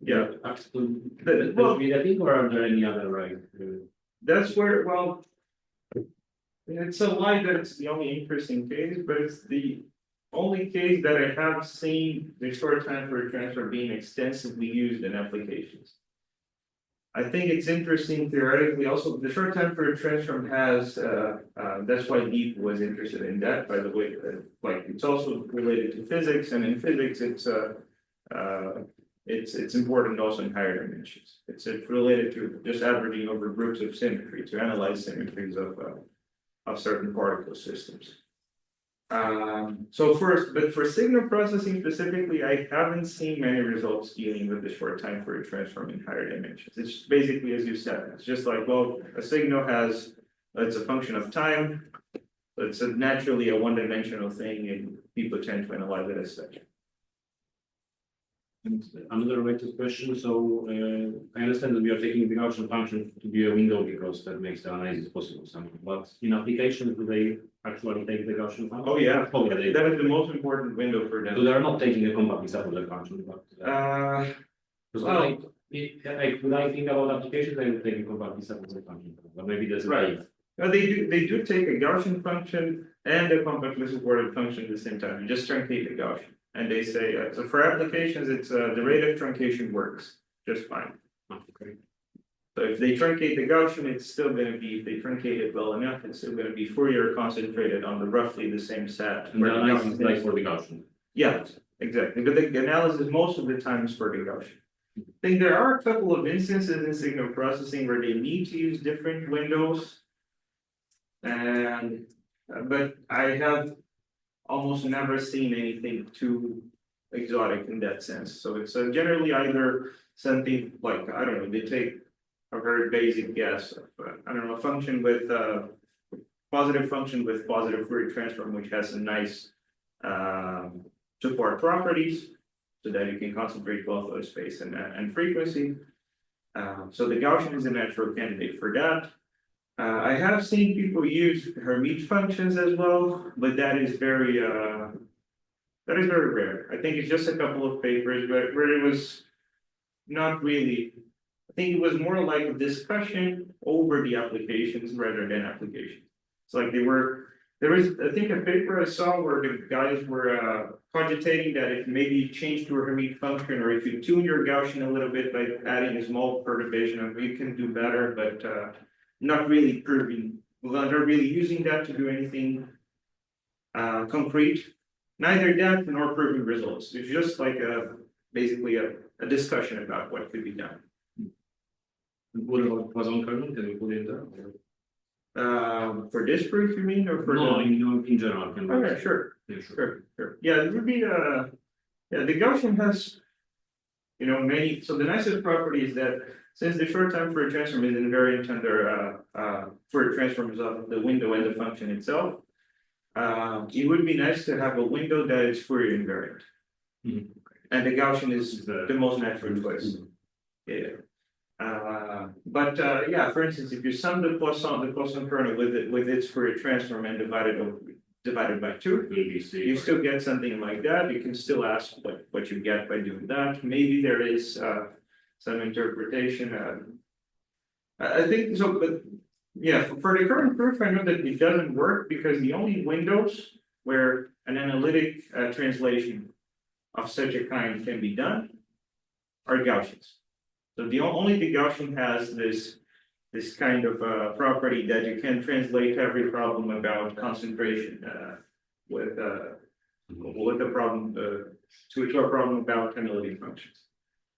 Yeah, well, be that thing, or are there any other right? That's where, well, it's a lie that it's the only interesting case, but it's the only case that I have seen the short time for transfer being extensively used in applications. I think it's interesting theoretically. Also, the short time for transform has, that's why Deep was interested in that, by the way. Like, it's also related to physics, and in physics, it's important also in higher dimensions. It's related to just averaging over groups of symmetry to analyze symmetries of certain particle systems. So first, but for signal processing specifically, I haven't seen many results dealing with the short time for a transform in higher dimensions. It's basically, as you said, it's just like, well, a signal has, it's a function of time. So it's naturally a one-dimensional thing, and people tend to analyze it as such. And another related question, so I understand that we are taking the Gaussian function to be a window because that makes the analysis possible somehow. But in application, do they actually take the Gaussian function? Oh yeah, they that is the most important window for them. So they are not taking a compact Isabelle function, but well, when I think about applications, they will take a compact Isabelle function, but maybe there's a right. They do take a Gaussian function and a compactly supported function at the same time. You just truncate the Gaussian. And they say, so for applications, it's the rate of truncation works just fine. Okay. So if they truncate the Gaussian, it's still going to be, if they truncate it well enough, it's still going to be Fourier concentrated on the roughly the same set. And the analysis is like for the Gaussian. Yeah, exactly. But the analysis most of the time is for the Gaussian. I think there are a couple of instances in signal processing where they need to use different windows. And, but I have almost never seen anything too exotic in that sense. So it's generally either something like, I don't know, they take a very basic guess of, I don't know, a function with positive function with positive Fourier transform, which has some nice support properties, so that you can concentrate both of space and frequency. So the Gaussian is a natural candidate for that. I have seen people use Hermite functions as well, but that is very rare. I think it's just a couple of papers, but where it was not really. I think it was more like a discussion over the applications rather than applications. It's like there was, I think, a paper I saw where the guys were cogitating that if maybe you change to a Hermite function, or if you tune your Gaussian a little bit by adding a small perturbation, you can do better, but not really proving, well, not really using that to do anything concrete. Neither that nor proving results. It's just like basically a discussion about what could be done. What about Poisson kernel? Can we put it there? For this proof, you mean, or for no, in general? Can we... Okay, sure. Yeah, sure. Sure. Yeah, it would be yeah, the Gaussian has, you know, many. So the nicest property is that since the short time for a transform is invariant under for transforms of the window and the function itself, it would be nice to have a window that is Fourier invariant. Mm-hmm. And the Gaussian is the most natural choice. Yeah. But yeah, for instance, if you sum the Poisson kernel with its Fourier transform and divided by 2, you still get something like that. You can still ask what you get by doing that. Maybe there is some interpretation. I think so, but yeah, for the current proof, I know that it doesn't work because the only windows where an analytic translation of such a kind can be done are Gaussians. So only the Gaussian has this this kind of property that you can translate every problem about concentration with a problem to a problem about analytic functions.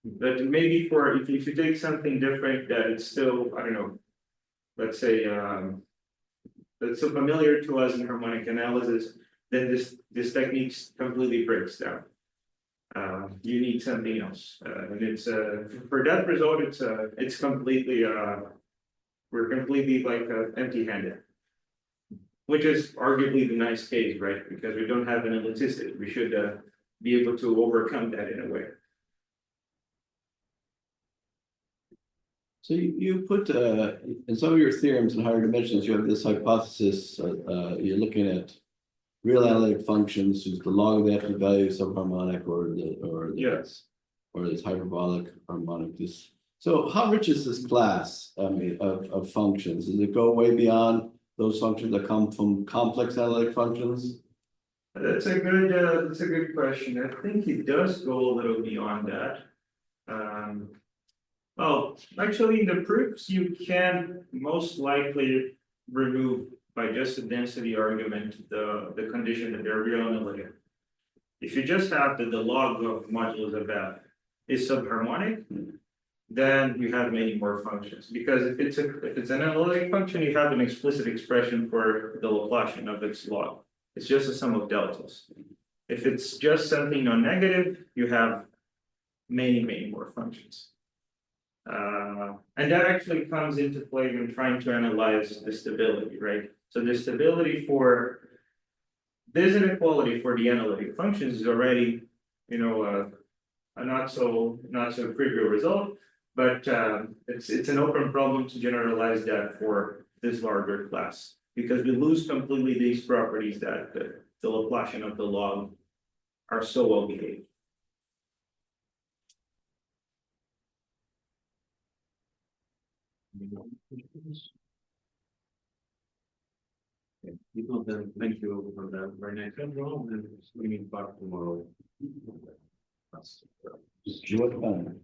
But maybe for if you take something different that it's still, I don't know, let's say that's so familiar to us in harmonic analysis, then this technique completely breaks down. You need something else, and it's for that result, it's completely we're completely like empty-handed, which is arguably the nice case, right? Because we don't have an elasticity, we should be able to overcome that in a way. So you put in some of your theorems in higher dimensions, you have this hypothesis. You're looking at real analytic functions whose the log of the active value is subharmonic Yes. or this hyperbolic harmonic. So how rich is this class, I mean, of functions? Does it go way beyond those functions that come from complex analytic functions? That's a good question. I think it does go a little beyond that. Well, actually, the proofs you can most likely remove by just a density argument, the condition that they're real analytic. If you just have the log of modulus of f is subharmonic, then you have many more functions. Because if it's an analytic function, you have an explicit expression for the Laplacian of its log. It's just a sum of deltas. If it's just something non-negative, you have many more functions. And that actually comes into play when trying to analyze the stability, right? So the stability for this inequality for the analytic functions is already, you know, a not so trivial result, but it's an open problem to generalize that for this larger class, because we lose completely these properties that the Laplacian of the log are so well behaved. People, then thank you for that very nice job, and we meet back tomorrow. What kind?